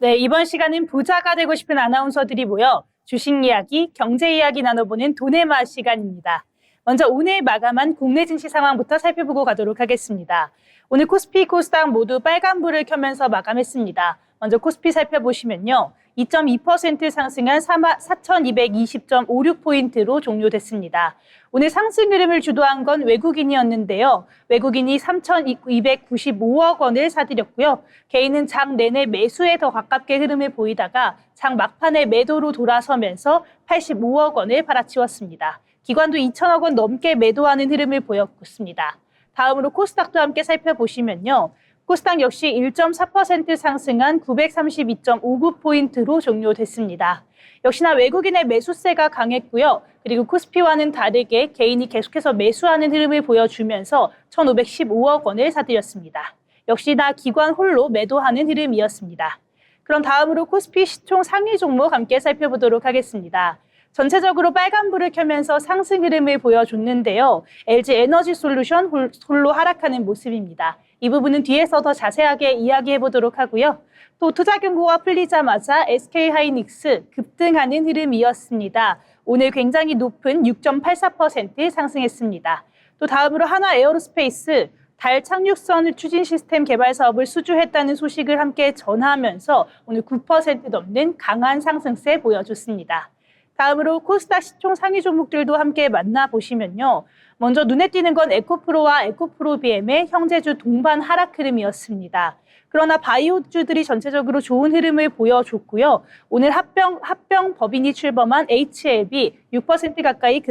네, 이번 시간은 부자가 되고 싶은 아나운서들이 모여 주식 이야기, 경제 이야기 나눠보는 돈의 맛 시간입니다. 먼저 오늘 마감한 국내 증시 상황부터 살펴보고 가도록 하겠습니다. 오늘 코스피, 코스닥 모두 빨간불을 켜면서 마감했습니다. 먼저 코스피 살펴보시면요. 2.2% 상승한 4,220.56포인트로 종료됐습니다. 오늘 상승 흐름을 주도한 건 외국인이었는데요. 외국인이 3,295억 원을 사들였고요. 개인은 장 내내 매수에 더 가깝게 흐름을 보이다가 장 막판에 매도로 돌아서면서 85억 원을 팔아치웠습니다. 기관도 2천억 원 넘게 매도하는 흐름을 보였습니다. 다음으로 코스닥도 함께 살펴보시면요. 코스닥 역시 1.4% 상승한 932.59포인트로 종료됐습니다. 역시나 외국인의 매수세가 강했고요. 그리고 코스피와는 다르게 개인이 계속해서 매수하는 흐름을 보여주면서 1,515억 원을 사들였습니다. 역시나 기관 홀로 매도하는 흐름이었습니다. 그럼 다음으로 코스피 시총 상위 종목 함께 살펴보도록 하겠습니다. 전체적으로 빨간불을 켜면서 상승 흐름을 보여줬는데요. LG 에너지 솔루션 홀로 하락하는 모습입니다. 이 부분은 뒤에서 더 자세하게 이야기해 보도록 하고요. 또 투자 경고가 풀리자마자 SK 하이닉스 급등하는 흐름이었습니다. 오늘 굉장히 높은 6.84% 상승했습니다. 또 다음으로 하나 에어로스페이스 달 착륙선 추진 시스템 개발 사업을 수주했다는 소식을 함께 전하면서 오늘 9% 넘는 강한 상승세 보여줬습니다. 다음으로 코스닥 시총 상위 종목들도 함께 만나보시면요. 먼저 눈에 띄는 건 에코프로와 에코프로비엠의 형제주 동반 하락 흐름이었습니다. 그러나 바이오주들이 전체적으로 좋은 흐름을 보여줬고요. 오늘 합병 법인이 출범한 HLB 6% 가까이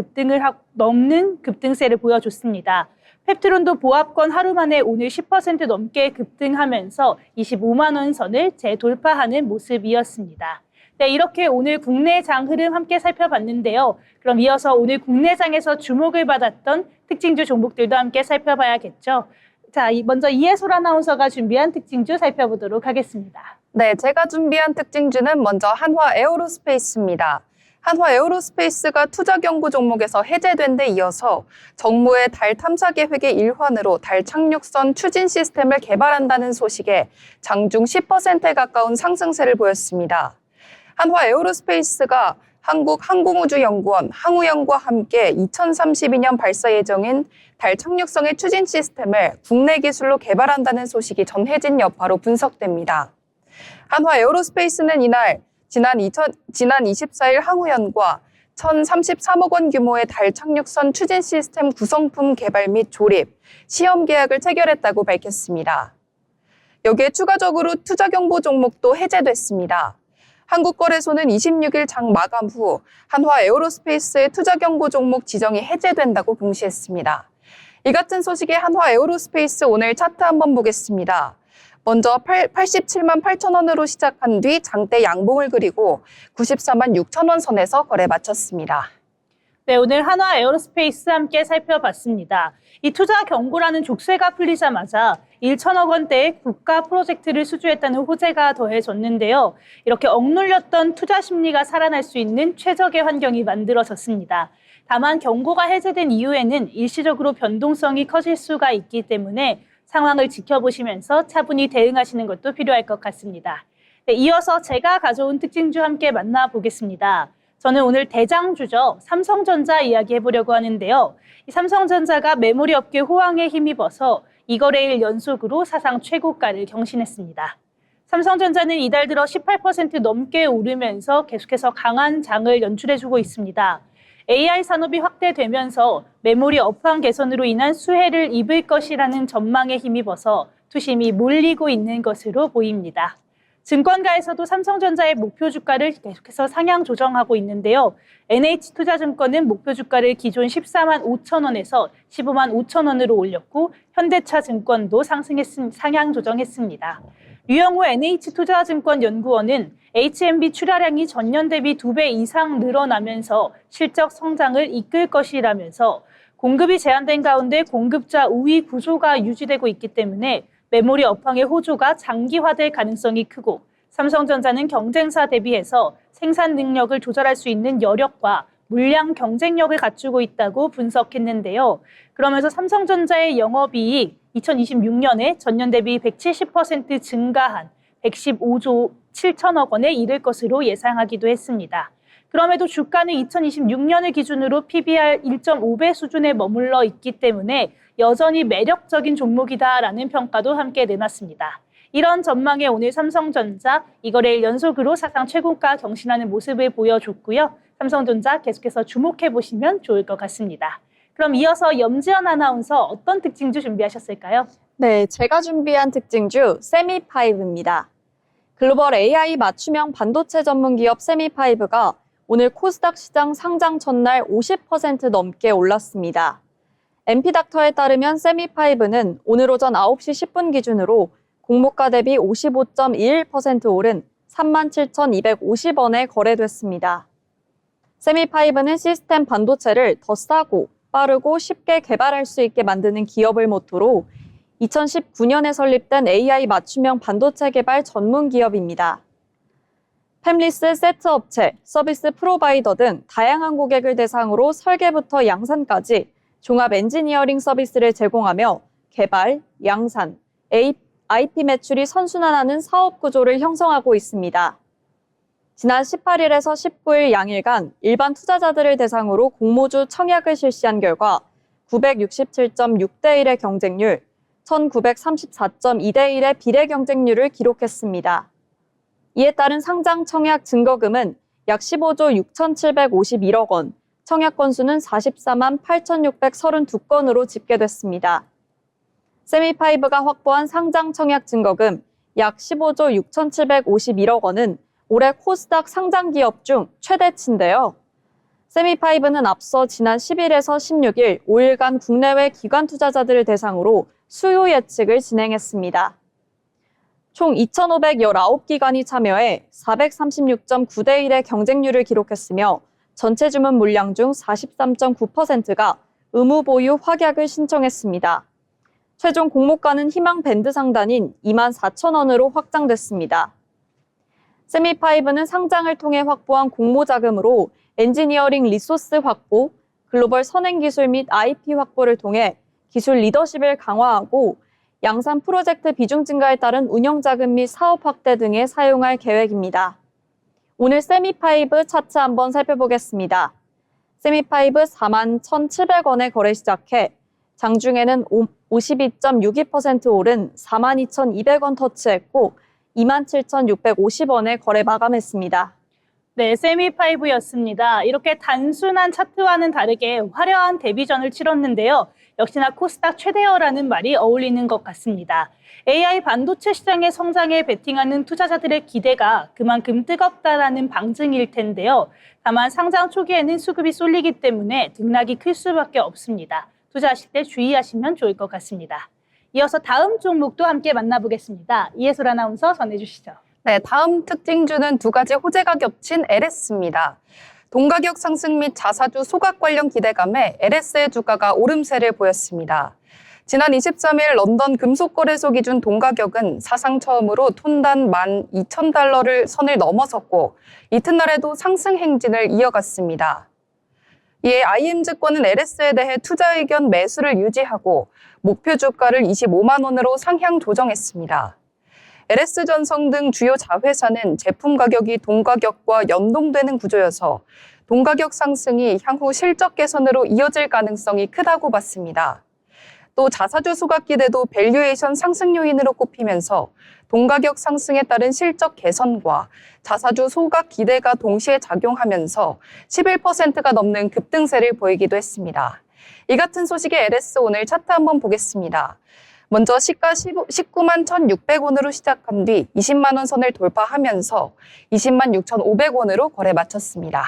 넘는 급등세를 보여줬습니다. 펩트론도 보합권 하루 만에 오늘 10% 넘게 급등하면서 25만 원 선을 재돌파하는 모습이었습니다. 네, 이렇게 오늘 국내 장 흐름 함께 살펴봤는데요. 그럼 이어서 오늘 국내 장에서 주목을 받았던 특징주 종목들도 함께 살펴봐야겠죠. 자, 먼저 이해솔 아나운서가 준비한 특징주 살펴보도록 하겠습니다. 네, 제가 준비한 특징주는 먼저 한화 에어로스페이스입니다. 한화 에어로스페이스가 투자 경고 종목에서 해제된 데 이어서 정부의 달 탐사 계획의 일환으로 달 착륙선 추진 시스템을 개발한다는 소식에 장중 10%에 가까운 상승세를 보였습니다. 한화 에어로스페이스가 한국항공우주연구원 항우연과 함께 2032년 발사 예정인 달 착륙성의 추진 시스템을 국내 기술로 개발한다는 소식이 전해진 여파로 분석됩니다. 한화 에어로스페이스는 이날 지난 24일 항우연과 1,033억 원 규모의 달 착륙선 추진 시스템 구성품 개발 및 조립, 시험 계약을 체결했다고 밝혔습니다. 여기에 추가적으로 투자 경보 종목도 해제됐습니다. 한국거래소는 26일 장 마감 후 한화 에어로스페이스의 투자 경고 종목 지정이 해제된다고 공시했습니다. 이 같은 소식에 한화 에어로스페이스 오늘 차트 한번 보겠습니다. 먼저 87만 8천 원으로 시작한 뒤 장대 양봉을 그리고 94만 6천 원 선에서 거래 마쳤습니다. 네, 오늘 한화 에어로스페이스 함께 살펴봤습니다. 이 투자 경고라는 족쇄가 풀리자마자 1천억 원대의 국가 프로젝트를 수주했다는 호재가 더해졌는데요. 이렇게 억눌렸던 투자 심리가 살아날 수 있는 최적의 환경이 만들어졌습니다. 다만 경고가 해제된 이후에는 일시적으로 변동성이 커질 수가 있기 때문에 상황을 지켜보시면서 차분히 대응하시는 것도 필요할 것 같습니다. 네, 이어서 제가 가져온 특징주 함께 만나보겠습니다. 저는 오늘 대장주죠. 삼성전자 이야기해보려고 하는데요. 이 삼성전자가 메모리 업계 호황에 힘입어서 이거래일 연속으로 사상 최고가를 경신했습니다. 삼성전자는 이달 들어 18% 넘게 오르면서 계속해서 강한 장을 연출해주고 있습니다. AI 산업이 확대되면서 메모리 업황 개선으로 인한 수혜를 입을 것이라는 전망에 힘입어서 투심이 몰리고 있는 것으로 보입니다. 증권가에서도 삼성전자의 목표 주가를 계속해서 상향 조정하고 있는데요. NH투자증권은 목표 주가를 기존 14만 5천 원에서 15만 5천 원으로 올렸고 현대차증권도 상향 조정했습니다. 유영호 NH투자증권 연구원은 H&B 출하량이 전년 대비 2배 이상 늘어나면서 실적 성장을 이끌 것이라면서 공급이 제한된 가운데 공급자 우위 구조가 유지되고 있기 때문에 메모리 업황의 호조가 장기화될 가능성이 크고 삼성전자는 경쟁사 대비해서 생산 능력을 조절할 수 있는 여력과 물량 경쟁력을 갖추고 있다고 분석했는데요. 그러면서 삼성전자의 영업이익 2026년에 전년 대비 170% 증가한 115조 7천억 원에 이를 것으로 예상하기도 했습니다. 그럼에도 주가는 2026년을 기준으로 PBR 1.5배 수준에 머물러 있기 때문에 여전히 매력적인 종목이다라는 평가도 함께 내놨습니다. 이런 전망에 오늘 삼성전자 이거래일 연속으로 사상 최고가 경신하는 모습을 보여줬고요. 삼성전자 계속해서 주목해보시면 좋을 것 같습니다. 그럼 이어서 염지연 아나운서 어떤 특징주 준비하셨을까요? 네, 제가 준비한 특징주 세미파이브입니다. 글로벌 AI 맞춤형 반도체 전문 기업 세미파이브가 오늘 코스닥 시장 상장 첫날 50% 넘게 올랐습니다. MP닥터에 따르면 세미파이브는 오늘 오전 9시 10분 기준으로 공모가 대비 55.21% 오른 37,250원에 거래됐습니다. 세미파이브는 시스템 반도체를 더 싸고 빠르고 쉽게 개발할 수 있게 만드는 기업을 모토로 2019년에 설립된 AI 맞춤형 반도체 개발 전문 기업입니다. 팹리스 세트 업체, 서비스 프로바이더 등 다양한 고객을 대상으로 설계부터 양산까지 종합 엔지니어링 서비스를 제공하며 개발, 양산, IP 매출이 선순환하는 사업 구조를 형성하고 있습니다. 지난 18일에서 19일 양일간 일반 투자자들을 대상으로 공모주 청약을 실시한 결과 967.6대 1의 경쟁률, 1934.2대 1의 비례 경쟁률을 기록했습니다. 이에 따른 상장 청약 증거금은 약 15조 6,751억 원, 청약 건수는 44만 8,632건으로 집계됐습니다. 세미파이브가 확보한 상장 청약 증거금 약 15조 6,751억 원은 올해 코스닥 상장 기업 중 최대치인데요. 세미파이브는 앞서 지난 10일에서 16일 5일간 국내외 기관 투자자들을 대상으로 수요 예측을 진행했습니다. 총 2,519기관이 참여해 436.9대 1의 경쟁률을 기록했으며 전체 주문 물량 중 43.9%가 의무 보유 확약을 신청했습니다. 최종 공모가는 희망 밴드 상단인 24,000원으로 확장됐습니다. 세미파이브는 상장을 통해 확보한 공모 자금으로 엔지니어링 리소스 확보, 글로벌 선행 기술 및 IP 확보를 통해 기술 리더십을 강화하고 양산 프로젝트 비중 증가에 따른 운영 자금 및 사업 확대 등에 사용할 계획입니다. 오늘 세미파이브 차트 한번 살펴보겠습니다. 세미파이브 41,700원에 거래 시작해 장중에는 52.62% 오른 42,200원 터치했고 27,650원에 거래 마감했습니다. 네, 세미파이브였습니다. 이렇게 단순한 차트와는 다르게 화려한 데뷔전을 치렀는데요. 역시나 코스닥 최대어라는 말이 어울리는 것 같습니다. AI 반도체 시장의 성장에 베팅하는 투자자들의 기대가 그만큼 뜨겁다라는 방증일 텐데요. 다만 상장 초기에는 수급이 쏠리기 때문에 등락이 클 수밖에 없습니다. 투자하실 때 주의하시면 좋을 것 같습니다. 이어서 다음 종목도 함께 만나보겠습니다. 이해솔 아나운서 전해주시죠. 네, 다음 특징주는 두 가지 호재가 겹친 LS입니다. 동가격 상승 및 자사주 소각 관련 기대감에 LS의 주가가 오름세를 보였습니다. 지난 23일 런던 금속거래소 기준 동가격은 사상 처음으로 톤당 12,000달러를 선을 넘어섰고 이튿날에도 상승 행진을 이어갔습니다. 이에 IM증권은 LS에 대해 투자 의견 매수를 유지하고 목표 주가를 25만 원으로 상향 조정했습니다. LS전성 등 주요 자회사는 제품 가격이 동가격과 연동되는 구조여서 동가격 상승이 향후 실적 개선으로 이어질 가능성이 크다고 봤습니다. 또 자사주 소각 기대도 밸류에이션 상승 요인으로 꼽히면서 동가격 상승에 따른 실적 개선과 자사주 소각 기대가 동시에 작용하면서 11%가 넘는 급등세를 보이기도 했습니다. 이 같은 소식에 LS 오늘 차트 한번 보겠습니다. 먼저 시가 19만 1,600원으로 시작한 뒤 20만 원 선을 돌파하면서 20만 6,500원으로 거래 마쳤습니다.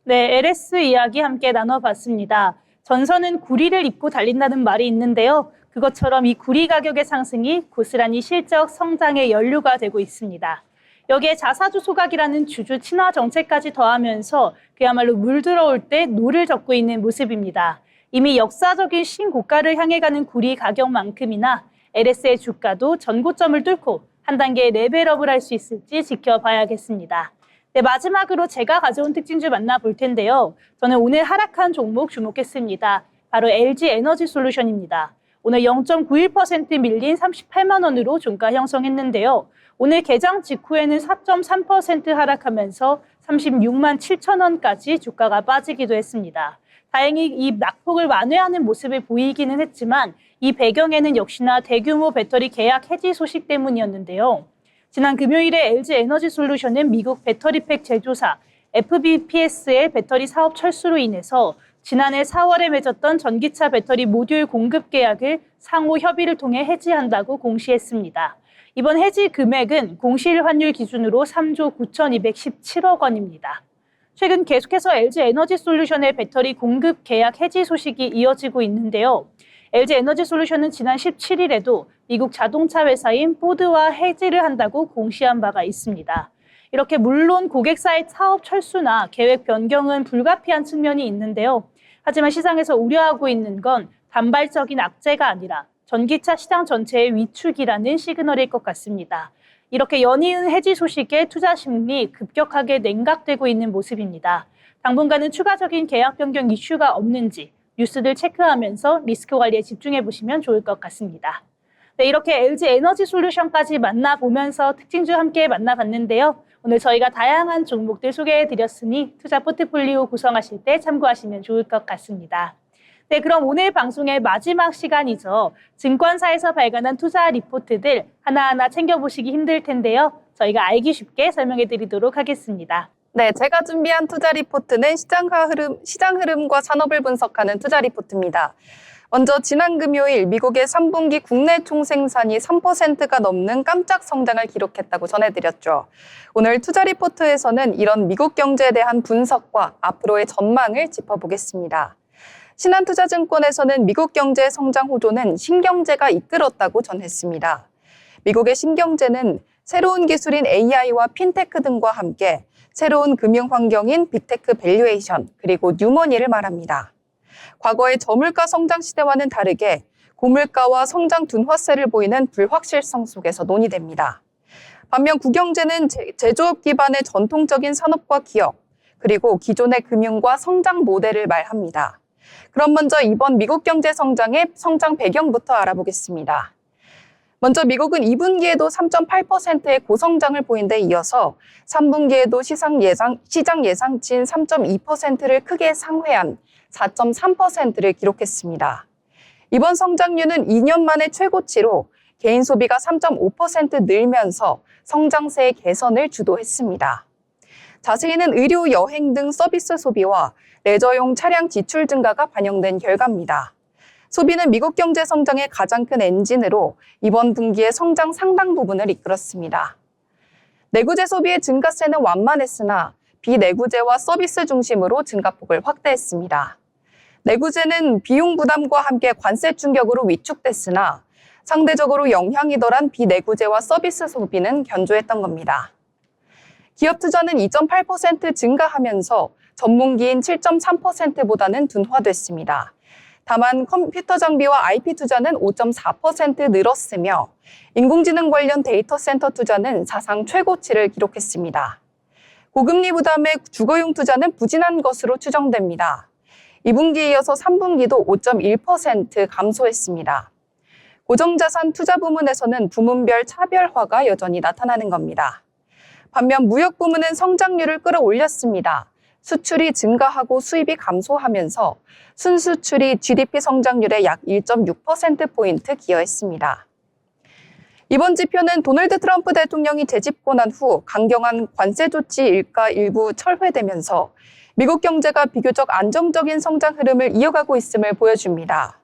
네, LS 이야기 함께 나눠봤습니다. 전선은 구리를 입고 달린다는 말이 있는데요. 그것처럼 이 구리 가격의 상승이 고스란히 실적 성장의 연료가 되고 있습니다. 여기에 자사주 소각이라는 주주 친화 정책까지 더하면서 그야말로 물 들어올 때 노를 젓고 있는 모습입니다. 이미 역사적인 신고가를 향해 가는 구리 가격만큼이나 LS의 주가도 전고점을 뚫고 한 단계 레벨업을 할 수 있을지 지켜봐야겠습니다. 네, 마지막으로 제가 가져온 특징주 만나볼 텐데요. 저는 오늘 하락한 종목 주목했습니다. 바로 LG에너지솔루션입니다. 오늘 0.91% 밀린 38만 원으로 종가 형성했는데요. 오늘 개장 직후에는 4.3% 하락하면서 36만 7천 원까지 주가가 빠지기도 했습니다. 다행히 이 낙폭을 완화하는 모습을 보이기는 했지만 이 배경에는 역시나 대규모 배터리 계약 해지 소식 때문이었는데요. 지난 금요일에 LG에너지솔루션은 미국 배터리팩 제조사 FBPS의 배터리 사업 철수로 인해서 지난해 4월에 맺었던 전기차 배터리 모듈 공급 계약을 상호 협의를 통해 해지한다고 공시했습니다. 이번 해지 금액은 공실 환율 기준으로 3조 9,217억 원입니다. 최근 계속해서 LG에너지솔루션의 배터리 공급 계약 해지 소식이 이어지고 있는데요. LG에너지솔루션은 지난 17일에도 미국 자동차 회사인 포드와 해지를 한다고 공시한 바가 있습니다. 이렇게 물론 고객사의 사업 철수나 계획 변경은 불가피한 측면이 있는데요. 하지만 시장에서 우려하고 있는 건 단발적인 악재가 아니라 전기차 시장 전체의 위축이라는 시그널일 것 같습니다. 이렇게 연이은 해지 소식에 투자 심리 급격하게 냉각되고 있는 모습입니다. 당분간은 추가적인 계약 변경 이슈가 없는지 뉴스들 체크하면서 리스크 관리에 집중해 보시면 좋을 것 같습니다. 네, 이렇게 LG에너지솔루션까지 만나보면서 특징주 함께 만나봤는데요. 오늘 저희가 다양한 종목들 소개해 드렸으니 투자 포트폴리오 구성하실 때 참고하시면 좋을 것 같습니다. 네, 그럼 오늘 방송의 마지막 시간이죠. 증권사에서 발간한 투자 리포트들 하나하나 챙겨보시기 힘들 텐데요. 저희가 알기 쉽게 설명해 드리도록 하겠습니다. 네, 제가 준비한 투자 리포트는 시장 흐름과 산업을 분석하는 투자 리포트입니다. 먼저 지난 금요일 미국의 3분기 국내 총생산이 3%가 넘는 깜짝 성장을 기록했다고 전해드렸죠. 오늘 투자 리포트에서는 이런 미국 경제에 대한 분석과 앞으로의 전망을 짚어보겠습니다. 신한투자증권에서는 미국 경제의 성장 호조는 신경제가 이끌었다고 전했습니다. 미국의 신경제는 새로운 기술인 AI와 핀테크 등과 함께 새로운 금융 환경인 빅테크 밸류에이션 그리고 뉴머니를 말합니다. 과거의 저물가 성장 시대와는 다르게 고물가와 성장 둔화세를 보이는 불확실성 속에서 논의됩니다. 반면 구경제는 제조업 기반의 전통적인 산업과 기업, 그리고 기존의 금융과 성장 모델을 말합니다. 그럼 먼저 이번 미국 경제 성장의 성장 배경부터 알아보겠습니다. 먼저 미국은 2분기에도 3.8%의 고성장을 보인 데 이어서 3분기에도 시장 예상치인 3.2%를 크게 상회한 4.3%를 기록했습니다. 이번 성장률은 2년 만에 최고치로 개인 소비가 3.5% 늘면서 성장세의 개선을 주도했습니다. 자세히는 의료, 여행 등 서비스 소비와 레저용 차량 지출 증가가 반영된 결과입니다. 소비는 미국 경제 성장의 가장 큰 엔진으로 이번 분기의 성장 상당 부분을 이끌었습니다. 내구재 소비의 증가세는 완만했으나 비내구재와 서비스 중심으로 증가폭을 확대했습니다. 내구재는 비용 부담과 함께 관세 충격으로 위축됐으나 상대적으로 영향이 덜한 비내구재와 서비스 소비는 견조했던 겁니다. 기업 투자는 2.8% 증가하면서 전분기인 7.3%보다는 둔화됐습니다. 다만 컴퓨터 장비와 IP 투자는 5.4% 늘었으며 인공지능 관련 데이터 센터 투자는 사상 최고치를 기록했습니다. 고금리 부담의 주거용 투자는 부진한 것으로 추정됩니다. 2분기에 이어서 3분기도 5.1% 감소했습니다. 고정자산 투자 부문에서는 부문별 차별화가 여전히 나타나는 겁니다. 반면 무역 부문은 성장률을 끌어올렸습니다. 수출이 증가하고 수입이 감소하면서 순수출이 GDP 성장률의 약 1.6%포인트 기여했습니다. 이번 지표는 도널드 트럼프 대통령이 재집권한 후 강경한 관세 조치 일가 일부 철회되면서 미국 경제가 비교적 안정적인 성장 흐름을 이어가고 있음을 보여줍니다.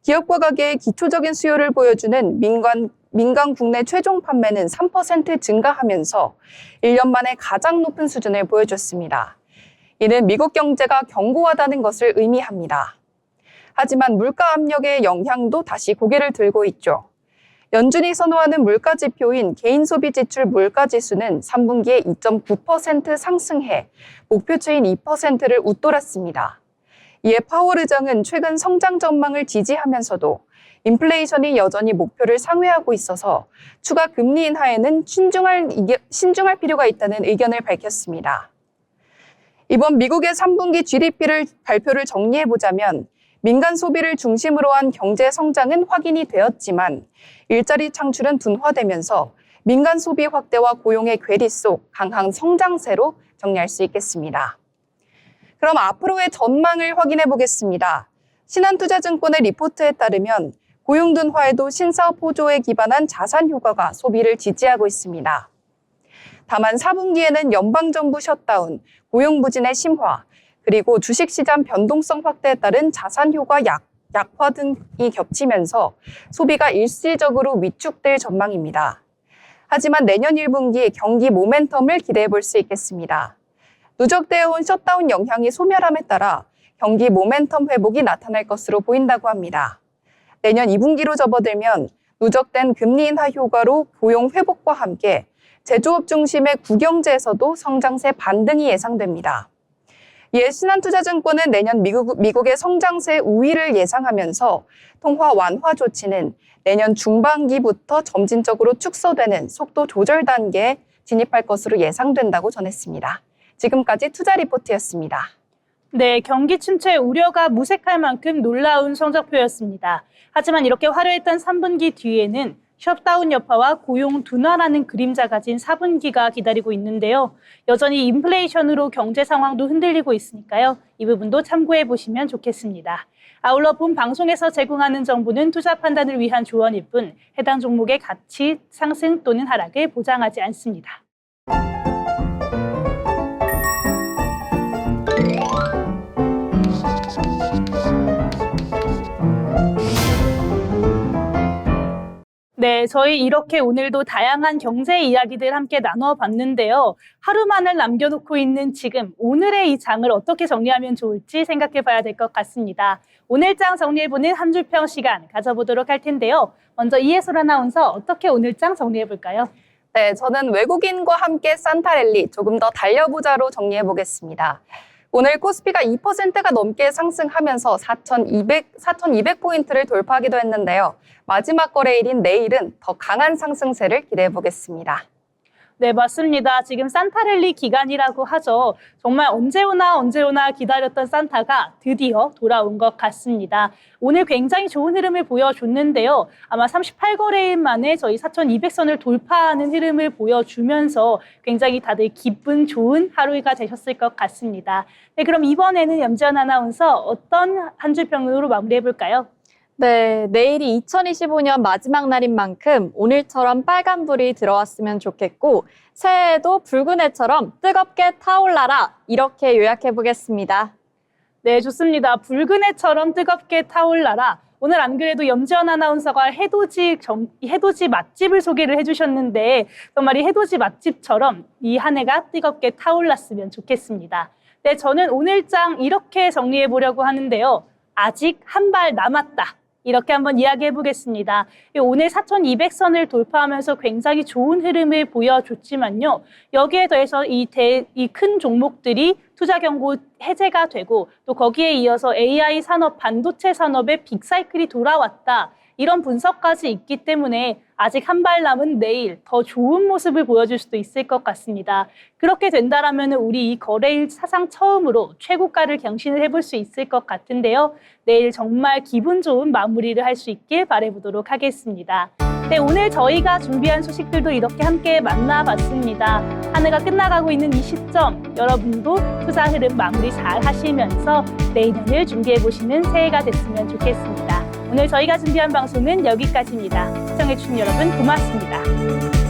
기업과 가계의 기초적인 수요를 보여주는 민간 국내 최종 판매는 3% 증가하면서 1년 만에 가장 높은 수준을 보여줬습니다. 이는 미국 경제가 견고하다는 것을 의미합니다. 하지만 물가 압력의 영향도 다시 고개를 들고 있죠. 연준이 선호하는 물가 지표인 개인 소비 지출 물가 지수는 3분기에 2.9% 상승해 목표치인 2%를 웃돌았습니다. 이에 파월 의장은 최근 성장 전망을 지지하면서도 인플레이션이 여전히 목표를 상회하고 있어서 추가 금리 인하에는 신중할 필요가 있다는 의견을 밝혔습니다. 이번 미국의 3분기 GDP를 발표를 정리해보자면 민간 소비를 중심으로 한 경제 성장은 확인이 되었지만 일자리 창출은 둔화되면서 민간 소비 확대와 고용의 괴리 속 강한 성장세로 정리할 수 있겠습니다. 그럼 앞으로의 전망을 확인해 보겠습니다. 신한투자증권의 리포트에 따르면 고용 둔화에도 신사업 호조에 기반한 자산 효과가 소비를 지지하고 있습니다. 다만 4분기에는 연방정부 셧다운, 고용 부진의 심화, 그리고 주식시장 변동성 확대에 따른 자산 효과 약화 등이 겹치면서 소비가 일시적으로 위축될 전망입니다. 하지만 내년 1분기 경기 모멘텀을 기대해 볼 수 있겠습니다. 누적되어 온 셧다운 영향이 소멸함에 따라 경기 모멘텀 회복이 나타날 것으로 보인다고 합니다. 내년 2분기로 접어들면 누적된 금리 인하 효과로 고용 회복과 함께 제조업 중심의 구경제에서도 성장세 반등이 예상됩니다. 이에 신한투자증권은 내년 미국의 성장세 우위를 예상하면서 통화 완화 조치는 내년 중반기부터 점진적으로 축소되는 속도 조절 단계에 진입할 것으로 예상된다고 전했습니다. 지금까지 투자 리포트였습니다. 네, 경기 침체 우려가 무색할 만큼 놀라운 성적표였습니다. 하지만 이렇게 화려했던 3분기 뒤에는 셧다운 여파와 고용 둔화라는 그림자 가진 4분기가 기다리고 있는데요. 여전히 인플레이션으로 경제 상황도 흔들리고 있으니까요. 이 부분도 참고해 보시면 좋겠습니다. 아울러 본 방송에서 제공하는 정보는 투자 판단을 위한 조언일 뿐 해당 종목의 가치 상승 또는 하락을 보장하지 않습니다. 네, 저희 이렇게 오늘도 다양한 경제 이야기들 함께 나눠봤는데요. 하루만을 남겨놓고 있는 지금 오늘의 이 장을 어떻게 정리하면 좋을지 생각해 봐야 될 것 같습니다. 오늘 장 정리해보는 한 줄평 시간 가져보도록 할 텐데요. 먼저 이해솔 아나운서 어떻게 오늘 장 정리해 볼까요? 네, 저는 외국인과 함께 산타랠리 조금 더 달려보자로 정리해 보겠습니다. 오늘 코스피가 2%가 넘게 상승하면서 4,200포인트를 돌파하기도 했는데요. 마지막 거래일인 내일은 더 강한 상승세를 기대해 보겠습니다. 네, 맞습니다. 지금 산타랠리 기간이라고 하죠. 정말 언제 오나 기다렸던 산타가 드디어 돌아온 것 같습니다. 오늘 굉장히 좋은 흐름을 보여줬는데요. 아마 38거래일 만에 저희 4,200선을 돌파하는 흐름을 보여주면서 굉장히 다들 기분 좋은 하루가 되셨을 것 같습니다. 네, 그럼 이번에는 염지연 아나운서 어떤 한 줄 평으로 마무리해볼까요? 네, 내일이 2025년 마지막 날인 만큼 오늘처럼 빨간불이 들어왔으면 좋겠고 새해에도 붉은 해처럼 뜨겁게 타올라라 이렇게 요약해 보겠습니다. 네, 좋습니다. 붉은 해처럼 뜨겁게 타올라라. 오늘 안 그래도 염지연 아나운서가 해돋이 맛집을 소개를 해주셨는데 정말 이 해돋이 맛집처럼 이 한 해가 뜨겁게 타올랐으면 좋겠습니다. 네, 저는 오늘 장 이렇게 정리해 보려고 하는데요. 아직 한 발 남았다. 이렇게 한번 이야기해 보겠습니다. 오늘 4,200선을 돌파하면서 굉장히 좋은 흐름을 보여줬지만요. 여기에 더해서 이 큰 종목들이 투자 경고 해제가 되고 또 거기에 이어서 AI 산업, 반도체 산업의 빅사이클이 돌아왔다. 이런 분석까지 있기 때문에 아직 한 발 남은 내일 더 좋은 모습을 보여줄 수도 있을 것 같습니다. 그렇게 된다라면 우리 이 거래일 사상 처음으로 최고가를 경신을 해볼 수 있을 것 같은데요. 내일 정말 기분 좋은 마무리를 할 수 있길 바라보도록 하겠습니다. 네, 오늘 저희가 준비한 소식들도 이렇게 함께 만나봤습니다. 한 해가 끝나가고 있는 이 시점, 여러분도 투자 흐름 마무리 잘 하시면서 내년을 준비해보시는 새해가 됐으면 좋겠습니다. 오늘 저희가 준비한 방송은 여기까지입니다. 시청해주신 여러분 고맙습니다.